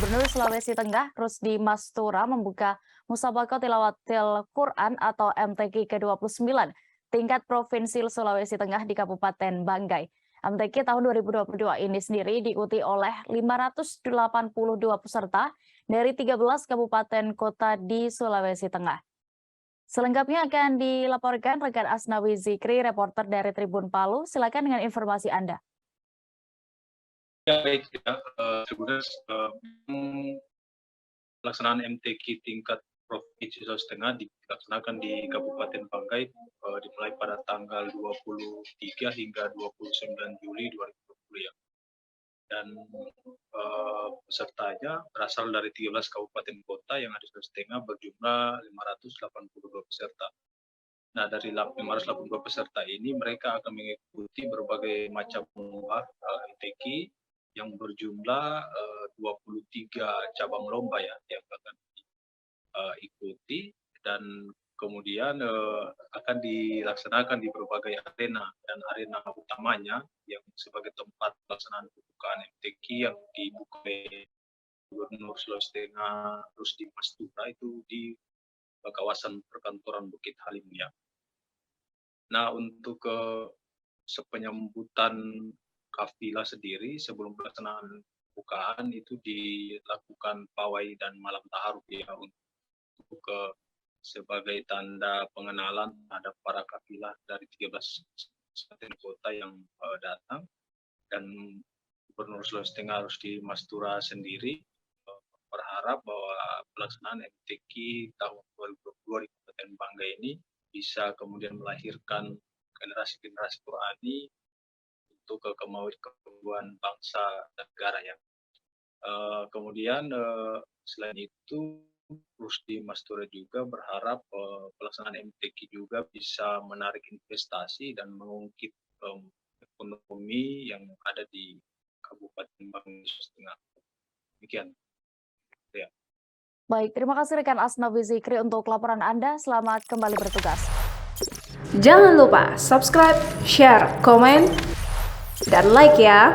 Gubernur Sulawesi Tengah Rusdi Mastura membuka Musabaqah Tilawatil Quran atau MTQ ke-29 tingkat Provinsi Sulawesi Tengah di Kabupaten Banggai. MTQ tahun 2022 ini sendiri diikuti oleh 582 peserta dari 13 kabupaten kota di Sulawesi Tengah. Selengkapnya akan dilaporkan rekan Asnawi Zikri, reporter dari Tribun Palu. Silakan dengan informasi Anda. Ya, baik ya, pelaksanaan MTQ tingkat Provinsi Sulawesi Tengah dilaksanakan di Kabupaten Banggai dimulai pada tanggal 23 hingga 29 Juli 2020 ya. Dan pesertanya berasal dari 13 kabupaten kota yang ada di Sulawesi Tengah berjumlah 582 peserta. Nah, dari 582 peserta ini mereka akan mengikuti berbagai macam lomba MTQ yang berjumlah 23 cabang lomba ya yang akan diikuti, dan kemudian akan dilaksanakan di berbagai arena, dan arena utamanya yang sebagai tempat pelaksanaan pembukaan MTQ yang dibuka oleh Gubernur Sulawesi Tengah Rusdi Mastura itu di kawasan perkantoran Bukit Halim ya. Nah, untuk sepenyambutan kafilah sendiri sebelum pelaksanaan bukaan itu dilakukan pawai dan malam taharuf ya untuk sebagai tanda pengenalan terhadap para kafilah dari 13 kabupaten kota yang datang. Dan Gubernur Sulawesi Tengah Rusdi Mastura sendiri berharap bahwa pelaksanaan MTQ tahun 2022 di Kabupaten Banggai ini bisa kemudian melahirkan generasi-generasi Qurani untuk kemajuan bangsa dan negara ya. Kemudian selain itu Rusdi Mastura juga berharap pelaksanaan MTQ juga bisa menarik investasi dan mengungkit ekonomi yang ada di Kabupaten Banggai Sulawesi Tengah. Demikian. Ya. Baik, terima kasih rekan Asnawi Zikri untuk laporan Anda. Selamat kembali bertugas. Jangan lupa subscribe, share, komen, dan like ya.